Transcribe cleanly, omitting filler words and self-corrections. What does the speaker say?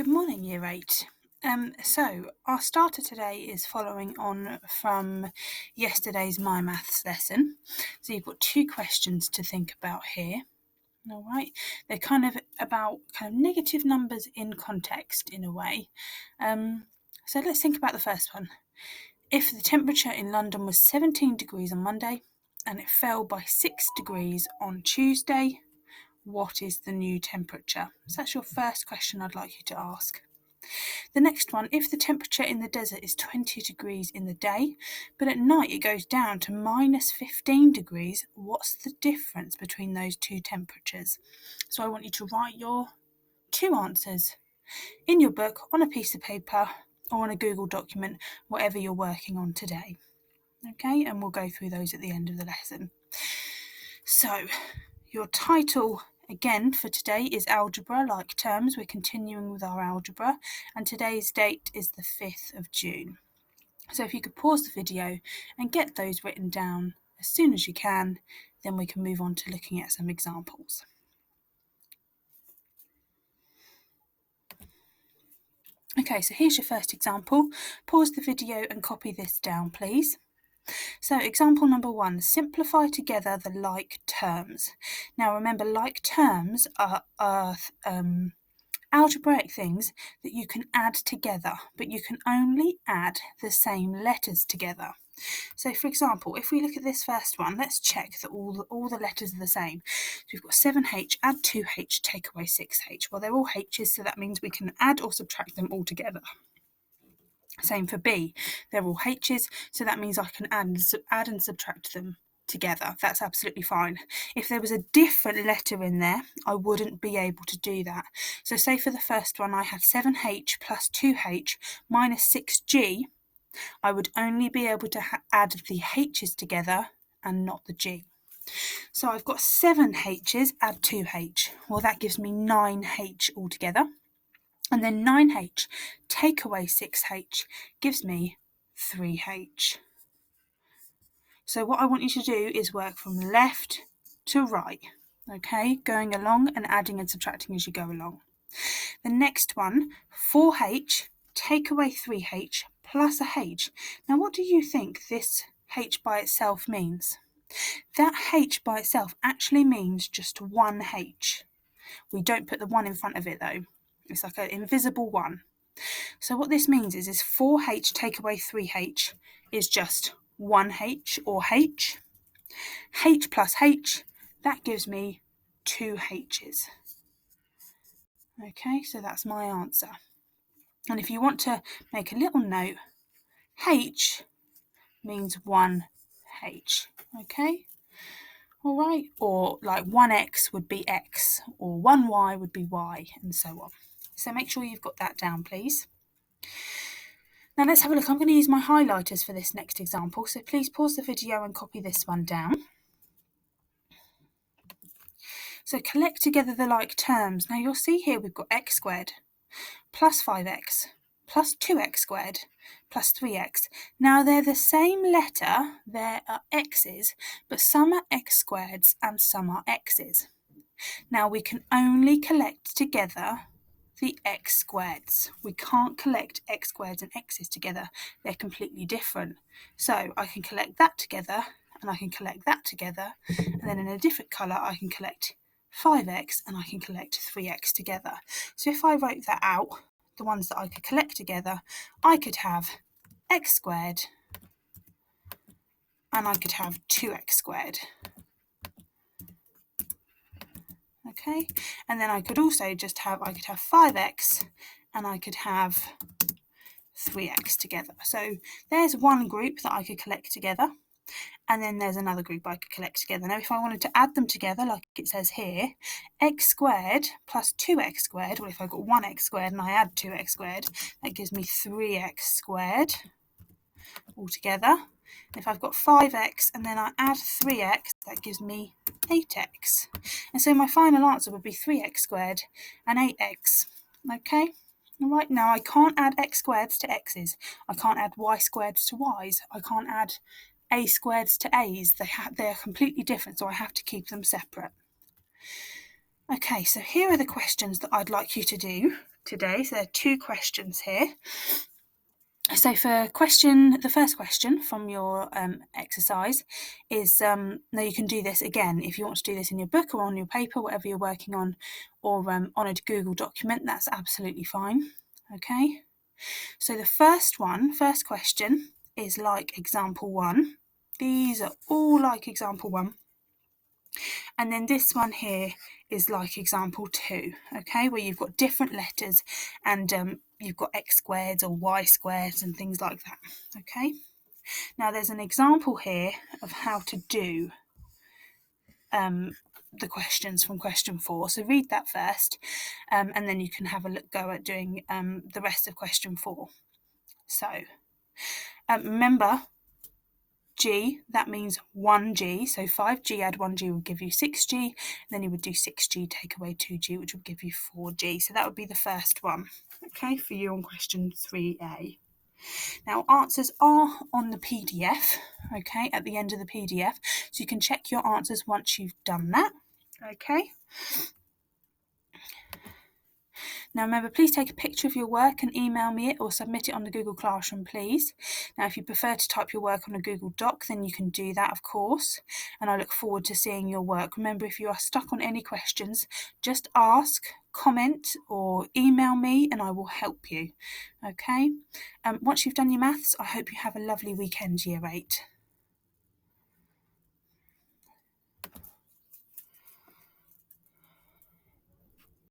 Good morning, Year 8. So our starter today is following on from yesterday's My Maths lesson. So you've got two questions to think about here. All right, they're kind of about negative numbers in context in a way. So let's think about the first one. If the temperature in London was 17 degrees on Monday and it fell by 6 degrees on Tuesday, what is the new temperature? So that's your first question I'd like you to ask. The next one, if the temperature in the desert is 20 degrees in the day, but at night it goes down to minus 15 degrees, what's the difference between those two temperatures? So I want you to write your two answers in your book, on a piece of paper, or on a Google document, whatever you're working on today. Okay, and we'll go through those at the end of the lesson. So, your title again for today is Algebra Like Terms. We're continuing with our algebra, and today's date is the 5th of June. So if you could pause the video and get those written down as soon as you can, then we can move on to looking at some examples. Okay, so here's your first example. Pause the video and copy this down, please. So example number 1, simplify together the like terms. Now remember, like terms are algebraic things that you can add together, but you can only add the same letters together. So for example, if we look at this first one, let's check that all the letters are the same. So we've got 7H, add 2H, take away 6H. Well, they're all H's, so that means we can add or subtract them all together. Same for B, they're all H's, so that means I can add and subtract them together. That's absolutely fine. If there was a different letter in there, I wouldn't be able to do that. So say for the first one I had 7H plus 2H minus 6G, I would only be able to add the H's together and not the G. So I've got 7 H's, add 2H. Well, that gives me 9H altogether. And then 9H, take away 6H, gives me 3H. So what I want you to do is work from left to right, okay? Going along and adding and subtracting as you go along. The next one, 4H, take away 3H, plus a H. Now what do you think this H by itself means? That H by itself actually means just one H. We don't put the 1 in front of it though. It's like an invisible 1. So what this means is 4H take away 3H is just 1H or H. H plus H, that gives me 2 H's. Okay, so that's my answer. And if you want to make a little note, H means 1H. Okay? All right, or like 1x would be x, or 1y would be y, and so on. So make sure you've got that down, please. Now let's have a look. I'm going to use my highlighters for this next example, so please pause the video and copy this one down. So collect together the like terms. Now you'll see here we've got x squared plus 5x plus 2x squared plus 3x. Now they're the same letter, there are x's, but some are x squareds and some are x's. Now we can only collect together the x squareds. We can't collect x squareds and x's together. They're completely different. So I can collect that together and I can collect that together, and then in a different colour I can collect 5x and I can collect 3x together. So if I wrote that out, the ones that I could collect together, I could have x squared and I could have 2x squared. Okay, and then I could also just have, I could have 5x and I could have 3x together. So there's one group that I could collect together, and then there's another group I could collect together. Now if I wanted to add them together, like it says here, x squared plus 2x squared, well if I've got 1x squared and I add 2x squared, that gives me 3x squared altogether. If I've got 5x and then I add 3x, that gives me 8x. And so my final answer would be 3x squared and 8x. Okay? Right, now I can't add x squareds to x's. I can't add y squareds to y's. I can't add a squareds to a's. They're completely different, so I have to keep them separate. Okay, so here are the questions that I'd like you to do today. So there are 2 questions here. So for the first question from your exercise is, now you can do this again if you want to do this in your book or on your paper, whatever you're working on, or on a Google document, that's absolutely fine. Okay, so the first question is like example 1. These are all like example 1. And then this one here is like example 2, okay, where you've got different letters and you've got x squared or y squared and things like that, okay. Now there's an example here of how to do the questions from question 4. So read that first and then you can have a go at doing the rest of question 4. So remember, G, that means 1G, so 5G add 1G will give you 6G, then you would do 6G take away 2G, which would give you 4G. So that would be the first one, okay, for you on question 3A. Now answers are on the PDF, okay, at the end of the PDF, so you can check your answers once you've done that, okay. Now remember, please take a picture of your work and email me it or submit it on the Google Classroom, please. Now if you prefer to type your work on a Google Doc, then you can do that, of course, and I look forward to seeing your work. Remember, if you are stuck on any questions, just ask, comment or email me and I will help you, okay. Once you've done your maths, I hope you have a lovely weekend, Year 8.